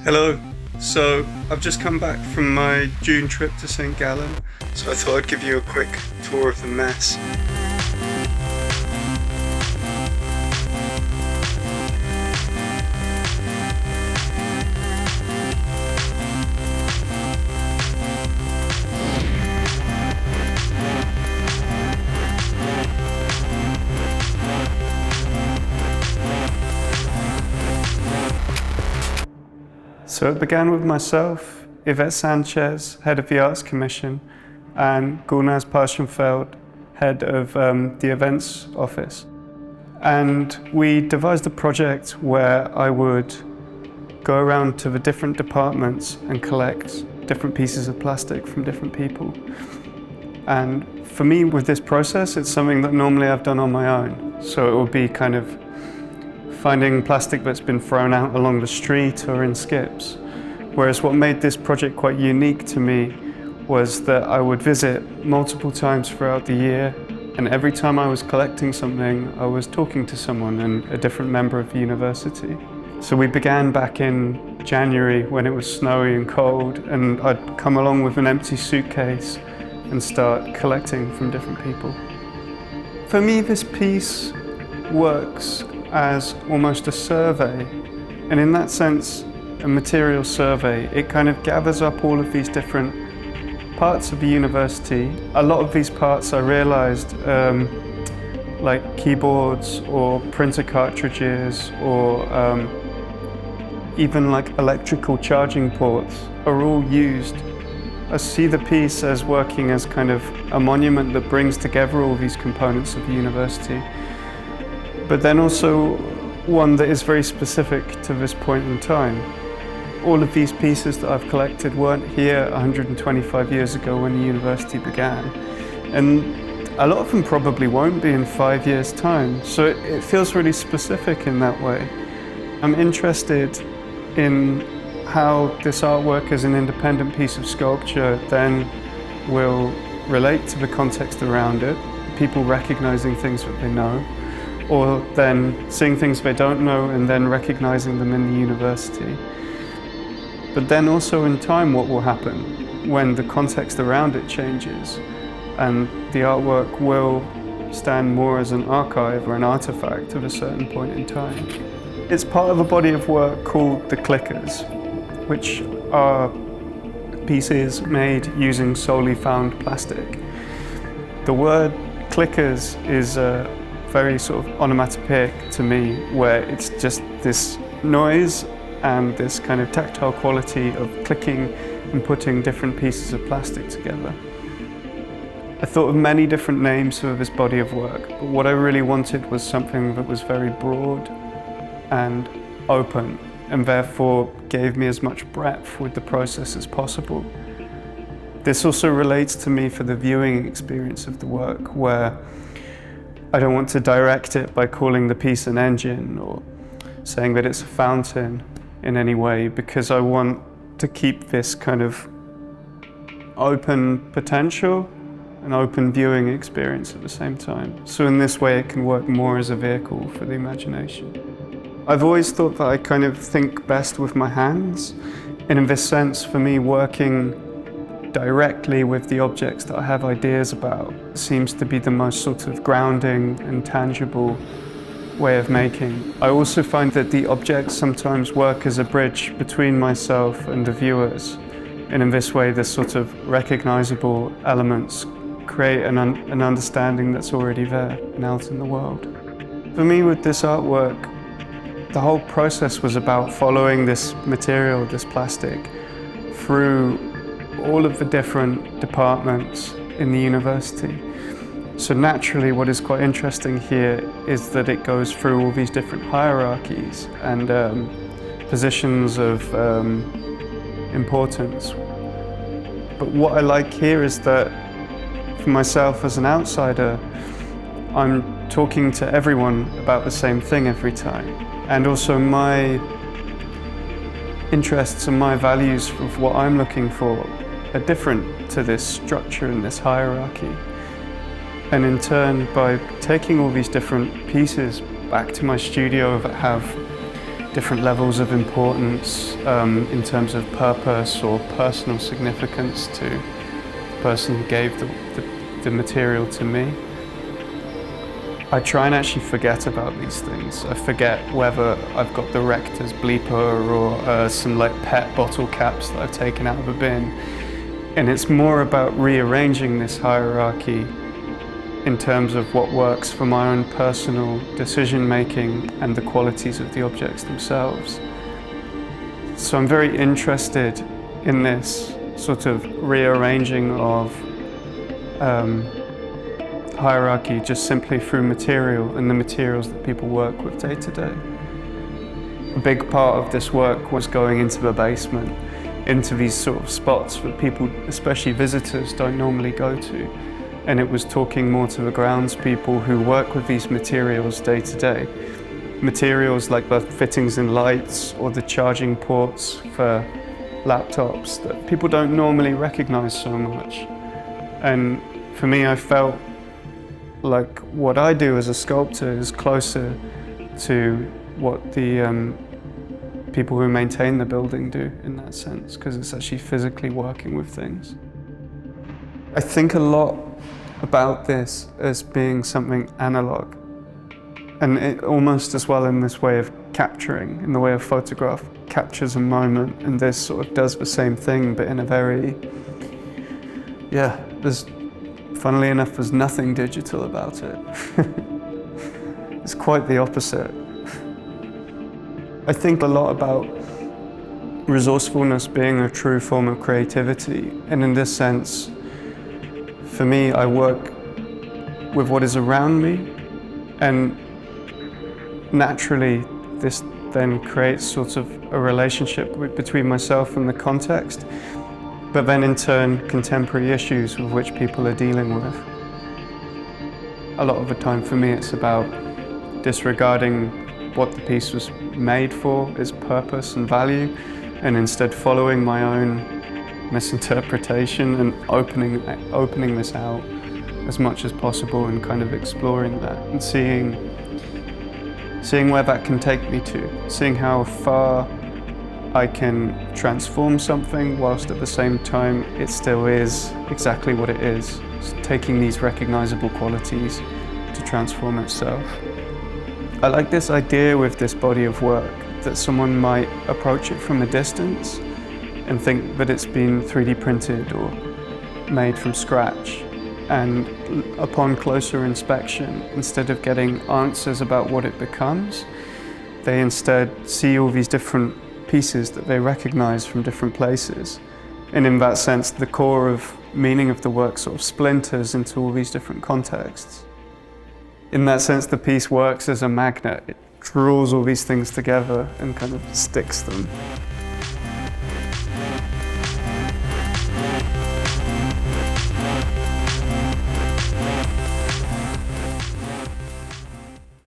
Hello. So I've just come back from my June trip to St. Gallen, so I thought I'd give you a quick tour of the mess. So it began with myself, Yvette Sanchez, head of the Arts Commission, and Gulnaz Parshenfeld, head of the events office. And we devised a project where I would go around to the different departments and collect different pieces of plastic from different people. And for me, with this process, it's something that normally I've done on my own. So it would be kind of finding plastic that's been thrown out along the street or in skips. Whereas what made this project quite unique to me was that I would visit multiple times throughout the year, and every time I was collecting something, I was talking to someone and a different member of the university. So we began back in January when it was snowy and cold, and I'd come along with an empty suitcase and start collecting from different people. For me, this piece works as almost a survey, and in that sense, a material survey. It kind of gathers up all of these different parts of the university. A lot of these parts I realized, like keyboards or printer cartridges or even like electrical charging ports, are all used. I see the piece as working as kind of a monument that brings together all these components of the university, but then also one that is very specific to this point in time. All of these pieces that I've collected weren't here 125 years ago when the university began, and a lot of them probably won't be in 5 years' time, so it feels really specific in that way. I'm interested in how this artwork as an independent piece of sculpture then will relate to the context around it, people recognizing things that they know, or then seeing things they don't know and then recognizing them in the university. But then also in time, what will happen when the context around it changes and the artwork will stand more as an archive or an artifact of a certain point in time. It's part of a body of work called the Clickers, which are pieces made using solely found plastic. The word clickers is very sort of onomatopoeic to me, where it's just this noise and this kind of tactile quality of clicking and putting different pieces of plastic together. I thought of many different names for this body of work, but what I really wanted was something that was very broad and open, and therefore gave me as much breadth with the process as possible. This also relates to me for the viewing experience of the work, where I don't want to direct it by calling the piece an engine or saying that it's a fountain in any way, because I want to keep this kind of open potential and open viewing experience at the same time. So in this way it can work more as a vehicle for the imagination. I've always thought that I kind of think best with my hands, and in this sense for me working directly with the objects that I have ideas about seems to be the most sort of grounding and tangible way of making. I also find that the objects sometimes work as a bridge between myself and the viewers, and in this way the sort of recognizable elements create an understanding that's already there and out in the world. For me with this artwork, the whole process was about following this material, this plastic, through all of the different departments in the university. So naturally what is quite interesting here is that it goes through all these different hierarchies and positions of importance. But what I like here is that for myself as an outsider, I'm talking to everyone about the same thing every time. And also my interests and my values of what I'm looking for are different to this structure and this hierarchy. And in turn, by taking all these different pieces back to my studio that have different levels of importance in terms of purpose or personal significance to the person who gave the material to me. I try and actually forget about these things. I forget whether I've got the rector's bleeper or some like pet bottle caps that I've taken out of a bin. And it's more about rearranging this hierarchy in terms of what works for my own personal decision making and the qualities of the objects themselves. So I'm very interested in this sort of rearranging of hierarchy just simply through material and the materials that people work with day to day. A big part of this work was going into the basement, into these sort of spots that people, especially visitors, don't normally go to. And it was talking more to the grounds people who work with these materials day to day. Materials like the fittings and lights or the charging ports for laptops that people don't normally recognize so much. And for me, I felt like what I do as a sculptor is closer to what the people who maintain the building do in that sense, because it's actually physically working with things. I think a lot about this as being something analog, and it almost as well in this way of capturing, in the way a photograph captures a moment, and this sort of does the same thing, but in a very, funnily enough, there's nothing digital about it. It's quite the opposite. I think a lot about resourcefulness being a true form of creativity, and in this sense, for me, I work with what is around me, and naturally this then creates sort of a relationship between myself and the context, but then in turn contemporary issues with which people are dealing with. A lot of the time for me it's about disregarding what the piece was made for, its purpose and value, and instead following my own misinterpretation and opening this out as much as possible and kind of exploring that and seeing where that can take me to, seeing how far I can transform something whilst at the same time it still is exactly what it is, taking these recognizable qualities to transform itself. I like this idea with this body of work that someone might approach it from a distance and think that it's been 3D printed or made from scratch. And upon closer inspection, instead of getting answers about what it becomes, they instead see all these different pieces that they recognize from different places. And in that sense, the core of meaning of the work sort of splinters into all these different contexts. In that sense, the piece works as a magnet. It draws all these things together and kind of sticks them.